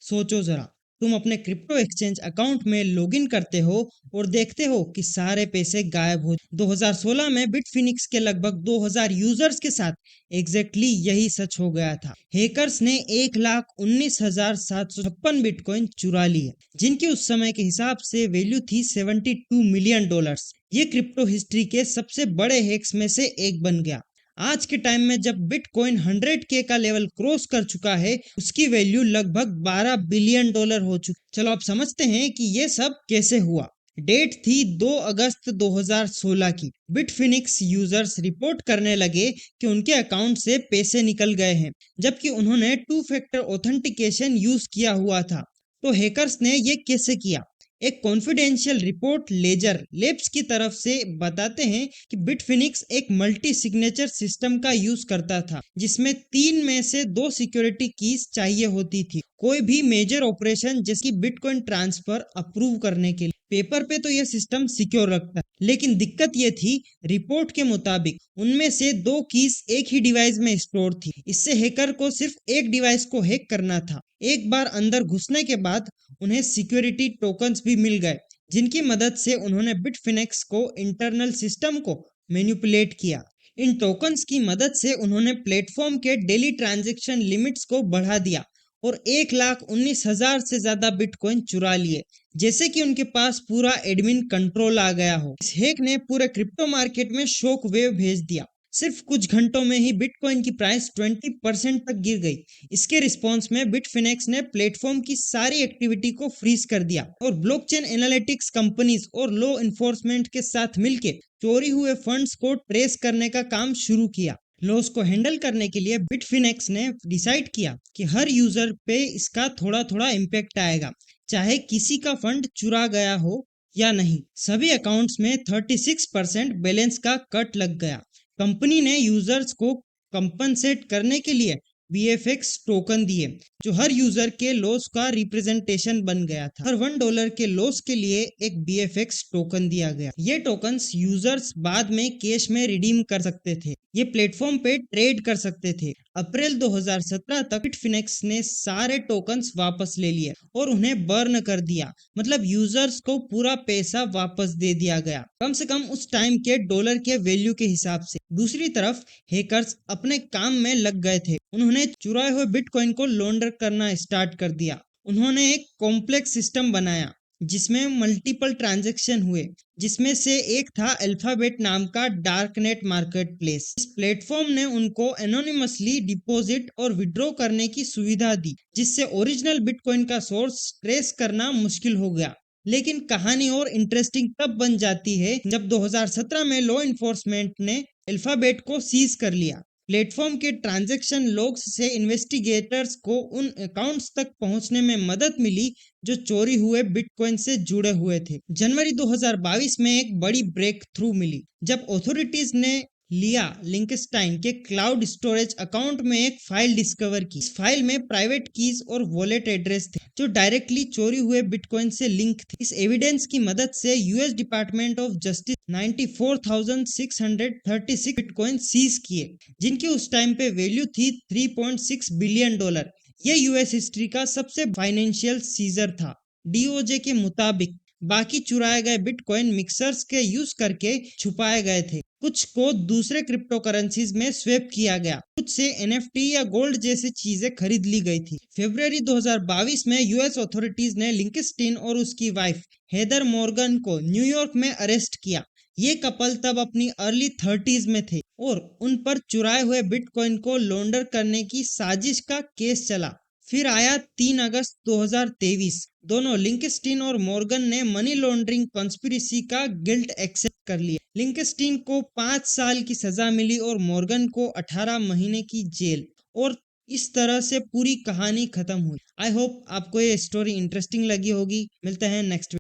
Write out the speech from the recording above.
सोचो जरा, तुम अपने क्रिप्टो एक्सचेंज अकाउंट में लॉगिन करते हो और देखते हो कि सारे पैसे गायब हो। 2016 में बिटफिनिक्स के लगभग 2000 यूजर्स के साथ एग्जैक्टली यही सच हो गया था। हैकर्स ने 1,19,756 बिटकॉइन चुरा लिए, जिनकी उस समय के हिसाब से वैल्यू थी $72 मिलियन। ये क्रिप्टो हिस्ट्री के सबसे बड़े हैक्स में से एक बन गया। आज के टाइम में जब बिटकॉइन 100K का लेवल क्रॉस कर चुका है, उसकी वैल्यू लगभग $12 बिलियन हो चुकी। चलो आप समझते हैं कि ये सब कैसे हुआ। डेट थी 2 अगस्त 2016 की। बिटफिनिक्स यूजर्स रिपोर्ट करने लगे कि उनके अकाउंट से पैसे निकल गए हैं, जबकि उन्होंने 2 फैक्टर ऑथेंटिकेशन यूज किया हुआ था। तो हैकर्स ने ये कैसे किया? एक कॉन्फिडेंशियल रिपोर्ट लेजर लेब्स की तरफ से बताते हैं कि बिटफिनिक्स एक मल्टी सिग्नेचर सिस्टम का यूज करता था, जिसमें 3 में से 2 सिक्योरिटी कीज चाहिए होती थी कोई भी मेजर ऑपरेशन जैसे बिटकॉइन ट्रांसफर अप्रूव करने के लिए। पेपर पे तो यह सिस्टम सिक्योर रखता है, लेकिन दिक्कत यह थी, रिपोर्ट के मुताबिक उनमें से 2 कीज एक ही डिवाइस में स्टोर थी। इससे हैकर को सिर्फ एक डिवाइस को हैक करना था। एक बार अंदर घुसने के बाद उन्हें सिक्योरिटी टोकन्स भी मिल गए, जिनकी मदद से उन्होंने बिटफिनिक्स को इंटरनल सिस्टम को मैनिपुलेट किया। इन टोकन्स की मदद से उन्होंने प्लेटफॉर्म के डेली ट्रांजैक्शन लिमिट्स को बढ़ा दिया और 1,19,000 से ज्यादा बिटकॉइन चुरा लिए, जैसे कि उनके पास पूरा एडमिन कंट्रोल आ गया हो। इस हैक ने पूरे क्रिप्टो मार्केट में शॉक वेव भेज दिया। सिर्फ कुछ घंटों में ही बिटकॉइन की प्राइस 20% तक गिर गई। इसके रिस्पॉन्स में बिटफिनेक्स ने प्लेटफॉर्म की सारी एक्टिविटी को फ्रीज कर दिया और ब्लॉकचेन एनालिटिक्स कंपनीज और लॉ इन्फोर्समेंट के साथ मिलकर चोरी हुए फंड्स को ट्रेस करने का काम शुरू किया। लॉस को हैंडल करने के लिए बिटफिनेक्स ने डिसाइड किया कि हर यूजर पे इसका थोड़ा थोड़ा इम्पैक्ट आएगा, चाहे किसी का फंड चुरा गया हो या नहीं। सभी अकाउंट्स में 36% बैलेंस का कट लग गया। कंपनी ने यूजर्स को कंपनसेट करने के लिए BFX टोकन दिए, जो हर यूजर के लॉस का रिप्रेजेंटेशन बन गया था। हर $1 के लॉस के लिए एक BFX टोकन दिया गया। ये टोकन्स यूजर्स बाद में कैश में रिडीम कर सकते थे। ये प्लेटफॉर्म पे ट्रेड कर सकते थे। अप्रैल 2017 तक बिटफिनेक्स ने सारे टोकन्स वापस ले लिए और उन्हें बर्न कर दिया, मतलब यूजर्स को पूरा पैसा वापस दे दिया गया, कम से कम उस टाइम के डॉलर के वैल्यू के हिसाब से। दूसरी तरफ हैकर्स अपने काम में लग गए थे। उन्होंने चुराए हुए बिटकॉइन को लॉन्डर करना स्टार्ट कर दिया। उन्होंने एक कॉम्प्लेक्स सिस्टम बनाया जिसमें मल्टीपल ट्रांजैक्शन हुए, जिसमें से एक था अल्फाबेट नाम का डार्कनेट मार्केट प्लेस। इस प्लेटफॉर्म ने उनको एनोनिमसली डिपॉजिट और विड्रॉ करने की सुविधा दी, जिससे ओरिजिनल बिटकॉइन का सोर्स ट्रेस करना मुश्किल हो गया। लेकिन कहानी और इंटरेस्टिंग तब बन जाती है जब 2017 में लॉ इन्फोर्समेंट ने अल्फाबेट को सीज कर लिया। प्लेटफॉर्म के ट्रांजैक्शन लॉग्स से इन्वेस्टिगेटर्स को उन अकाउंट्स तक पहुंचने में मदद मिली जो चोरी हुए बिटकॉइन से जुड़े हुए थे। जनवरी 2022 में एक बड़ी ब्रेक थ्रू मिली जब अथॉरिटीज ने लिया लिंकस्टाइन के क्लाउड स्टोरेज अकाउंट में एक फाइल डिस्कवर की। इस फाइल में प्राइवेट कीज और वॉलेट एड्रेस थे जो डायरेक्टली चोरी हुए बिटकॉइन से लिंक थे। इस एविडेंस की मदद से US department of justice 94,636 bitcoin seize किए, जिनकी उस टाइम पे वैल्यू थी $3.6 बिलियन। यह यूएस हिस्ट्री का सबसे फाइनेंशियल सीजर था। डीओजे के मुताबिक बाकी चुराए गए बिटकॉइन मिक्सर्स के यूज करके छुपाए गए थे। कुछ को दूसरे क्रिप्टो करेंसीज में स्वेप किया गया, कुछ से NFT या गोल्ड जैसी चीजें खरीद ली गई थी। फरवरी 2022 में यूएस अथॉरिटीज ने लिंकस्टीन और उसकी वाइफ हेदर मॉर्गन को न्यूयॉर्क में अरेस्ट किया। ये कपल तब अपनी अर्ली 30s में थे और उन पर चुराए हुए बिटकॉइन को लॉन्डर करने की साजिश का केस चला। फिर आया 3 अगस्त 2023। दोनों लिंकस्टीन और मॉर्गन ने मनी लॉन्ड्रिंग कॉन्स्पिरेसी का गिल्ट एक्सेप्ट कर लिया। लिंकस्टीन को 5 साल की सजा मिली और मॉर्गन को 18 महीने की जेल। और इस तरह से पूरी कहानी खत्म हुई। आई होप आपको ये स्टोरी इंटरेस्टिंग लगी होगी। मिलते हैं नेक्स्ट